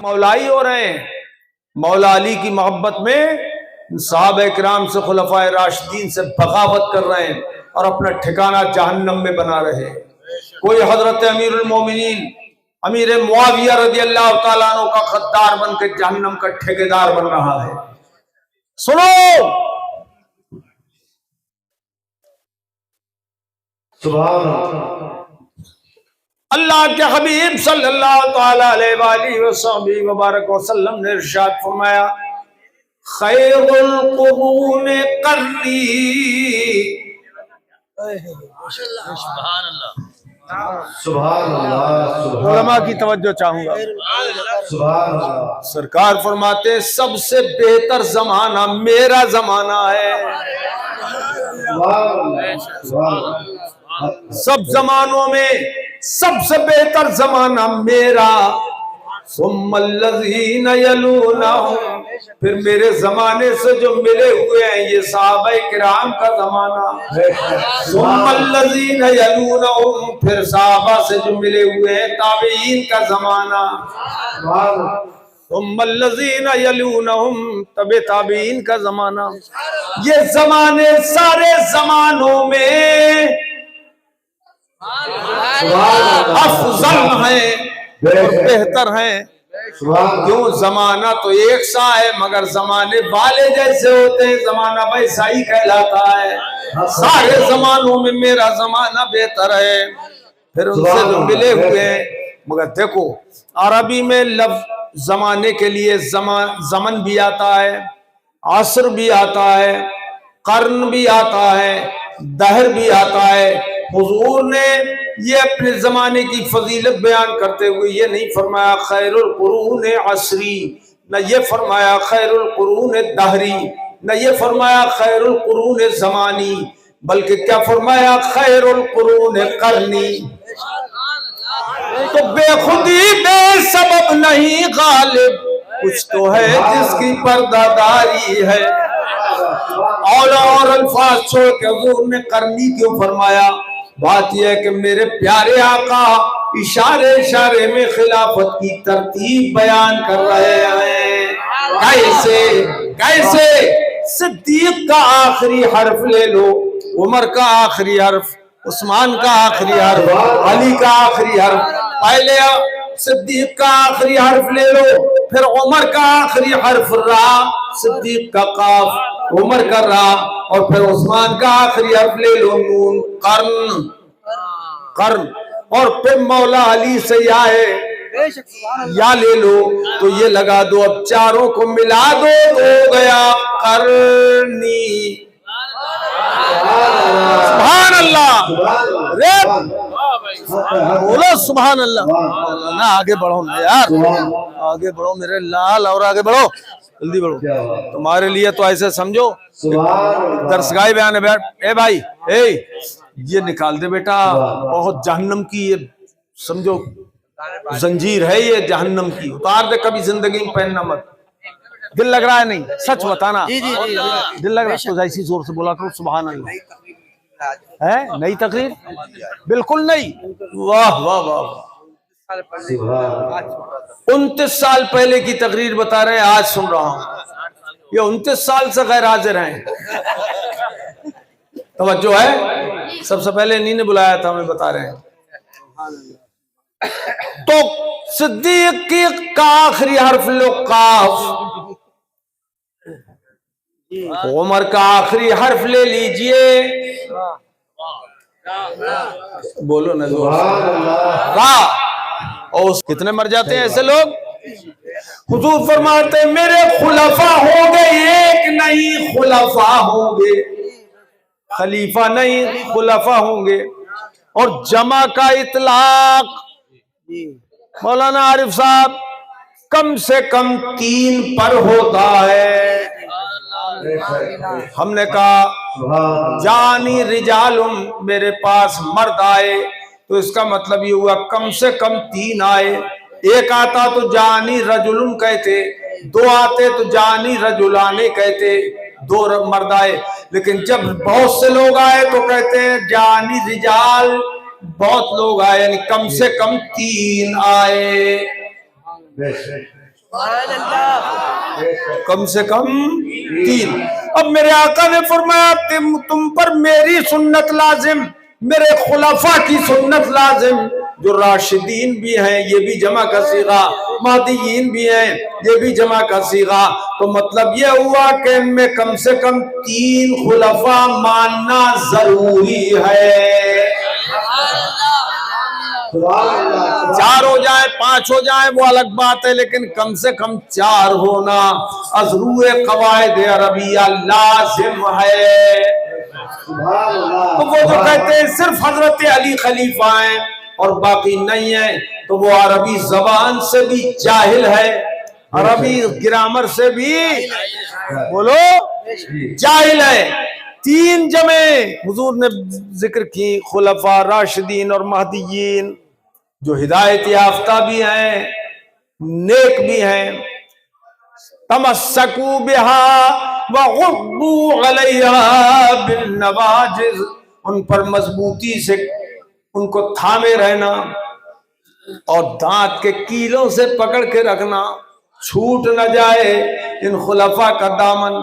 مولائی ہو رہے ہیں، مولا علی کی محبت میں صحابہ کرام سے، خلفائے راشدین سے بغاوت کر رہے ہیں اور اپنا ٹھکانہ جہنم میں بنا رہے ہیں۔ کوئی حضرت امیر المومنین امیر معاویہ رضی اللہ تعالیٰ عنہ کا خدار بن کے جہنم کا ٹھیکیدار بن رہا ہے۔ سنو، سبحان اللہ۔ اللہ کے حبیب صلی اللہ تعالی علیہ وآلہ وسلم وبارک وسلم نے ارشاد فرمایا، خیر القرون قرنی۔ سبحان اللہ، سبحان اللہ۔ علماء کی توجہ چاہوں گا۔ سبحان اللہ۔ سرکار فرماتے ہیں سب سے بہتر زمانہ میرا زمانہ ہے۔ سب زمانوں میں سب سے بہتر زمانہ میرا، ثم الذین یلونہم، پھر میرے زمانے سے جو ملے ہوئے ہیں یہ صحابہ کرام کا زمانہ، ثم الذین یلونہم، پھر صحابہ سے جو ملے ہوئے ہیں تابعین کا زمانہ، ثم الذین یلونہم، تابعین کا زمانہ۔ یہ زمانے سارے زمانوں میں افضل ہیں، بہتر ہیں۔ کیوں؟ زمانہ تو ایک سا ہے مگر زمانے والے جیسے ہوتے ہیں، زمانہ ویسا ہی کہلاتا ہے۔ سارے زمانوں میں میرا زمانہ بہتر ہے، پھر ان سے جو ملے ہوئے ہیں۔ مگر دیکھو عربی میں لفظ زمانے کے لیے زمن بھی آتا ہے، عصر بھی آتا ہے، قرن بھی آتا ہے، دہر بھی آتا ہے۔ حضور نے یہ اپنے زمانے کی فضیلت بیان کرتے ہوئے یہ نہیں فرمایا خیر القرون عصری، نہ یہ فرمایا خیر القرون دہری، نہ یہ فرمایا خیر القرون زمانی، بلکہ کیا فرمایا خیر القرون قرنی۔ تو بے خودی بے سبب نہیں غالب، کچھ تو ہے جس کی پردہ داری ہے۔ اور الفاظ چھوڑ کے حضور نے قرنی کیوں فرمایا؟ بات یہ ہے کہ میرے پیارے آقا اشارے اشارے میں خلافت کی ترتیب بیان کر رہے ہیں۔ کیسے؟ صدیق کا آخری حرف لے لو، عمر کا آخری حرف، عثمان کا آخری حرف، علی کا آخری حرف۔ پہلے صدیق کا آخری حرف لے لو، پھر عمر کا آخری حرف را، صدیق کا قاف، عمر کا را، اور پھر عثمان کا آخری حرف لے لو نون، قرن، اور پھر مولا علی سے یا ہے، یا لے لو تو یہ لگا دو، اب چاروں کو ملا دو تو ہو گیا قرنی۔ سبحان اللہ، بولو سبحان اللہ۔ نہ آگے بڑھو نا یار، آگے بڑھو میرے لال، اور آگے بڑھو، جلدی بڑھو۔ تمہارے لیے تو ایسے سمجھو درسگاہ بیان ہے، بیٹھ اے بھائی، اے یہ نکال دے بیٹا، بہت جہنم کی یہ سمجھو زنجیر ہے، یہ جہنم کی، اتار دے، کبھی زندگی میں پہننا مت۔ دل لگ رہا ہے؟ نہیں سچ بتانا، دل لگ رہا ہے تو ایسی زور سے بولا کرو سبحان اللہ۔ ہے نئی تقریر؟ بالکل نہیں۔ واہ واہ واہ، 29 سال پہلے کی تقریر بتا رہے ہیں، آج سن رہا ہوں۔ یہ 29 سال سے غیر حاضر ہیں، توجہ ہے؟ سب سے پہلے انہی نے بلایا تھا، ہمیں بتا رہے ہیں۔ تو صدیق کی کا آخری حرف لو قاف، عمر کا آخری حرف لے لیجئے، بولو نا را، اور کتنے مر جاتے ہیں ایسے لوگ؟ حضور فرماتے ہیں میرے خلفاء ہوں گے، ایک نہیں خلفاء ہوں گے، خلیفہ نہیں خلفاء ہوں گے۔ اور جمع کا اطلاق مولانا عارف صاحب کم سے کم 3 پر ہوتا ہے۔ ہم نے کہا جانی رجالم، میرے پاس مرد آئے تو اس کا مطلب یہ ہوا کم سے کم 3 آئے۔ ایک آتا تو جانی رجلم کہتے، 2 آتے تو جانی رجلانے کہتے، 2 مرد آئے۔ لیکن جب بہت سے لوگ آئے تو کہتے ہیں جانی رجال، بہت لوگ آئے، یعنی کم سے کم 3 آئے۔ کم سے کم 3. اب میرے آقا نے فرمایا تم پر میری سنت لازم، میرے خلفاء کی سنت لازم، جو راشدین بھی ہیں یہ بھی جمع کا صیغہ، مہدیین بھی ہیں یہ بھی جمع کا صیغہ. تو مطلب یہ ہوا کہ ان میں کم سے کم 3 خلفاء ماننا ضروری ہے. 4 ہو جائیں 5 ہو جائیں وہ الگ بات ہے، لیکن کم سے کم 4 ہونا از روئے قواعد عربیہ لازم ہے. تو وہ جو کہتے ہیں صرف حضرت علی خلیفہ ہیں اور باقی نہیں ہیں، تو وہ عربی زبان سے بھی جاہل ہے، عربی گرامر سے بھی بولو جاہل ہے. 3 جمع حضور نے ذکر کی، خلفاء راشدین اور مہدیین، جو ہدایت یافتہ بھی ہیں نیک بھی ہیں. تمسکوا بها وغضوا علیہا بالنواجذ، ان پر مضبوطی سے ان کو تھامے رہنا اور دانت کے کیلوں سے پکڑ کے رکھنا، چھوٹ نہ جائے ان خلفاء کا دامن.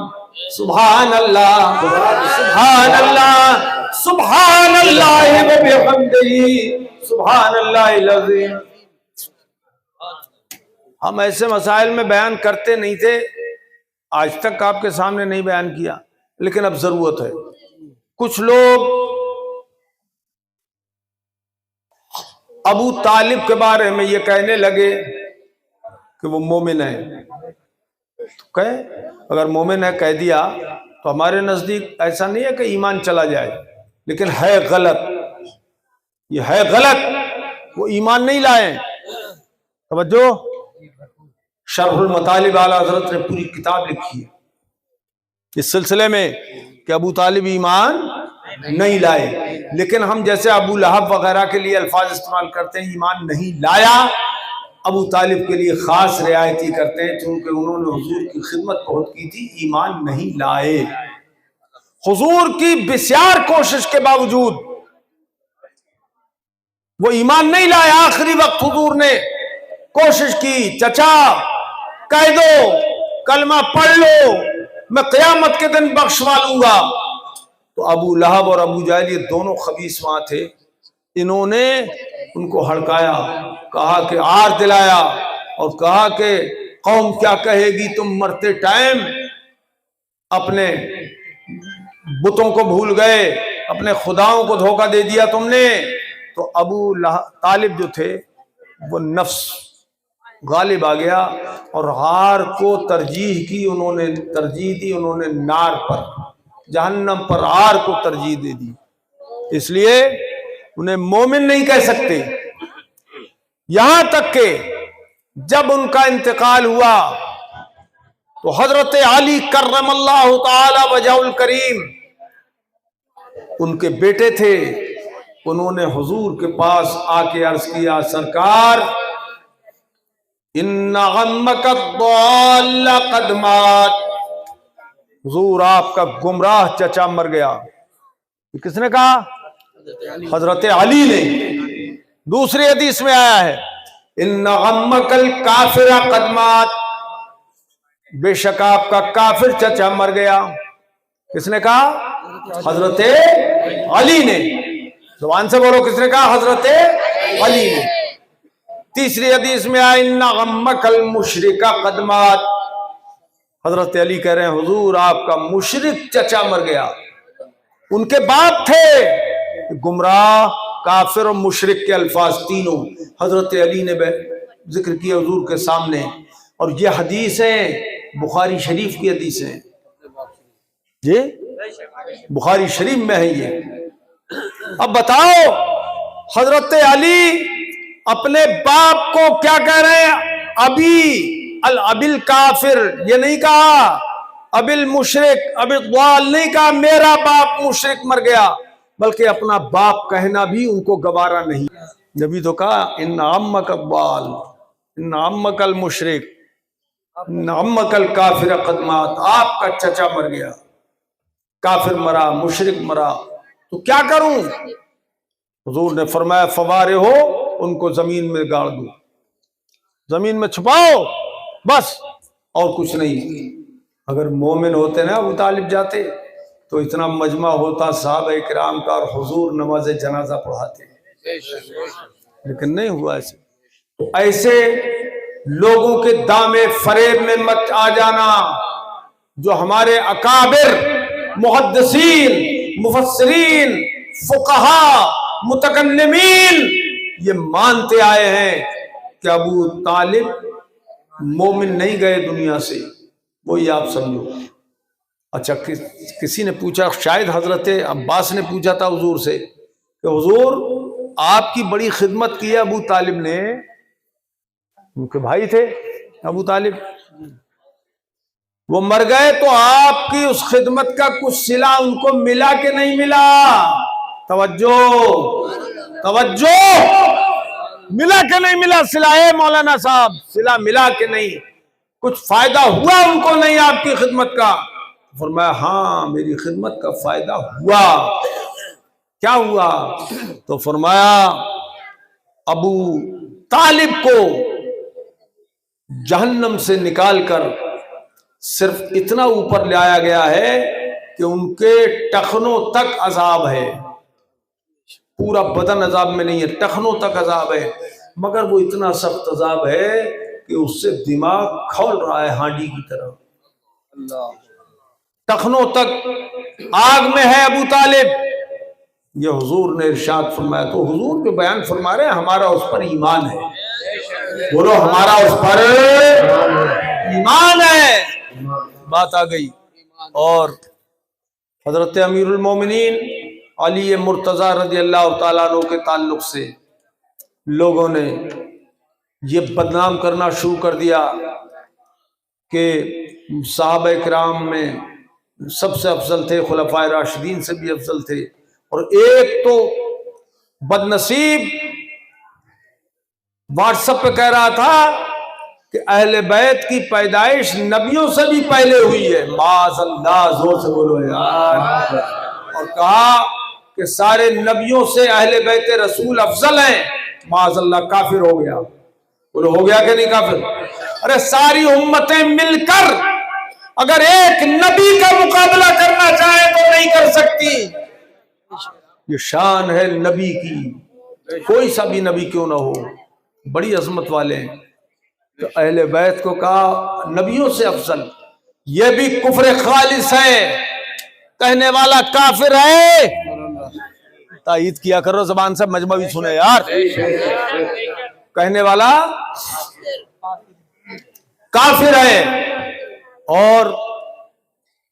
سبحان اللہ سبحان اللہ سبحان اللہ و بحمدہ سبحان اللہ العظیم. ہم ایسے مسائل میں بیان کرتے نہیں تھے، آج تک آپ کے سامنے نہیں بیان کیا، لیکن اب ضرورت ہے. کچھ لوگ ابو طالب کے بارے میں یہ کہنے لگے کہ وہ مومن ہے. تو اگر مومن ہے کہہ دیا تو ہمارے نزدیک ایسا نہیں ہے کہ ایمان چلا جائے، لیکن ہے غلط، یہ ہے غلط، وہ ایمان نہیں لائے. توجہ، شرح المطالب اعلیٰ حضرت نے پوری کتاب لکھی ہے اس سلسلے میں کہ ابو طالب ایمان نہیں لائے، لیکن ہم جیسے ابو لہب وغیرہ کے لیے الفاظ استعمال کرتے ہیں ایمان نہیں لایا، ابو طالب کے لیے خاص رعایتی کرتے ہیں چونکہ انہوں نے حضور کی خدمت بہت کی تھی، ایمان نہیں لائے. حضور کی بسیار کوشش کے باوجود وہ ایمان نہیں لائے. آخری وقت حضور نے کوشش کی، چچا کہہ دو کلمہ پڑھ لو میں قیامت کے دن بخشوا لوں گا. تو ابو لہب اور ابو جہل یہ دونوں خبیث وہاں تھے، انہوں نے ان کو ہڑکایا، کہا کہ آر دلایا اور کہا کہ قوم کیا کہے گی، تم مرتے ٹائم اپنے بتوں کو بھول گئے، اپنے خداؤں کو دھوکہ دے دیا تم نے. تو ابو طالب جو تھے وہ نفس غالب آ گیا اور غار کو ترجیح کی، انہوں نے ترجیح دی، انہوں نے نار پر، جہنم پر آر کو ترجیح دے دی. اس لیے انہیں مومن نہیں کہہ سکتے. یہاں تک کہ جب ان کا انتقال ہوا تو حضرت علی کرم اللہ تعالی وجہ الکریم ان کے بیٹے تھے، انہوں نے حضور کے پاس آ کے عرض کیا، سرکار ان غمک الضال قد مات، حضور آپ کا گمراہ چچا مر گیا. کس نے کہا؟ حضرت علی نے. دوسری حدیث میں آیا ہے ان غمک الکافر قد مات، بے شک آپ کا کافر چچا مر گیا. کس نے کہا؟ حضرت علی نے. زبان سے بولو، کس نے کہا؟ حضرت علی نے. تیسری حدیث میں آیا ان غمک المشرک قد مات، حضرت علی کہہ رہے ہیں حضور آپ کا مشرک چچا مر گیا. ان کے باپ تھے گمراہ، کافر اور مشرک کے الفاظ تینوں حضرت علی نے ذکر کیا حضور کے سامنے. اور یہ حدیثیں بخاری شریف کی حدیثیں ہیں، جی بخاری شریف میں ہے یہ. اب بتاؤ حضرت علی اپنے باپ کو کیا کہہ رہے ہیں؟ ابل کافر، یہ نہیں کہا ابل مشرک، ابل ضال نہیں کہا میرا باپ مشرک مر گیا، بلکہ اپنا باپ کہنا بھی ان کو گوارا نہیں. جبھی تو کہا ان عمک الضال، ان عمک المشرک، ان عمک الکافر قد مات، آپ کا چچا مر گیا، کافر مرا، مشرک مرا، تو کیا کروں؟ حضور نے فرمایا فوارے ہو، ان کو زمین میں گاڑ دو، زمین میں چھپاؤ، بس اور کچھ نہیں. اگر مومن ہوتے نا ابو طالب جاتے تو اتنا مجمع ہوتا صحابہ کرام کا اور حضور نماز جنازہ پڑھاتے, لیکن نہیں ہوا ایسے. ایسے لوگوں کے دامے فریب میں مت آ جانا. جو ہمارے اکابر محدثین مفسرین فقہا متکلمین یہ مانتے آئے ہیں کہ ابو طالب مومن نہیں گئے دنیا سے, وہی آپ سمجھو. اچھا کسی نے پوچھا, شاید حضرت عباس نے پوچھا تھا حضور سے کہ حضور آپ کی بڑی خدمت کی ہے ابو طالب نے, ان کے بھائی تھے ابو طالب, وہ مر گئے تو آپ کی اس خدمت کا کچھ صلہ ان کو ملا کہ نہیں ملا؟ توجہ توجہ, ملا کہ نہیں ملا صلہ؟ مولانا صاحب صلہ ملا کہ نہیں؟ کچھ فائدہ ہوا ان کو نہیں آپ کی خدمت کا؟ فرمایا ہاں میری خدمت کا فائدہ ہوا. کیا ہوا؟ تو فرمایا ابو طالب کو جہنم سے نکال کر صرف اتنا اوپر لے آیا گیا ہے کہ ان کے ٹخنوں تک عذاب ہے, پورا بدن عذاب میں نہیں ہے, ٹخنوں تک عذاب ہے, مگر وہ اتنا سخت عذاب ہے کہ اس سے دماغ کھول رہا ہے ہانڈی کی طرح, ٹخنوں تک آگ میں ہے ابو طالب. یہ حضور نے ارشاد فرمایا. تو حضور جو بیان فرما رہے ہیں ہمارا اس پر ایمان ہے, بولو ہمارا اس پر ایمان ہے. بات آ گئی. اور حضرت امیر المومنین علی مرتضی رضی اللہ تعالیٰ عنہ کے تعلق سے لوگوں نے یہ بدنام کرنا شروع کر دیا کہ صحابہ کرام میں سب سے افضل تھے, خلفائے راشدین سے بھی افضل تھے. اور ایک تو بد نصیب واٹس ایپ پہ کہہ رہا تھا کہ اہل بیت کی پیدائش نبیوں سے بھی پہلے ہوئی ہے. معاذ اللہ, زور سے بولو یار. اور کہا کہ سارے نبیوں سے اہل بیت رسول افضل ہیں. معاذ اللہ, کافر ہو گیا. بولو ہو گیا کہ نہیں کافر؟ ارے ساری امتیں مل کر اگر ایک نبی کا مقابلہ کرنا چاہے تو نہیں کر سکتی. یہ شان ہے نبی کی, کوئی سا بھی نبی کیوں نہ ہو, بڑی عظمت والے ہیں. تو اہل بیت کو کہا نبیوں سے افضل, یہ بھی کفر خالص ہے, کہنے والا کافر ہے. تائید کیا کرو زبان سے, مجمع بھی سنے یار. کہنے والا کافر ہے. اور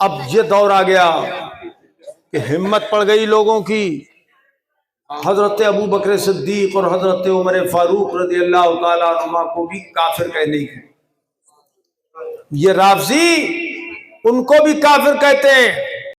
اب یہ دور آ گیا کہ ہمت پڑ گئی لوگوں کی. حضرت ابو بکر صدیق اور حضرت عمر فاروق رضی اللہ تعالیٰ عنہما کو بھی کافر کہنے کی. یہ رافضی ان کو بھی کافر کہتے ہیں.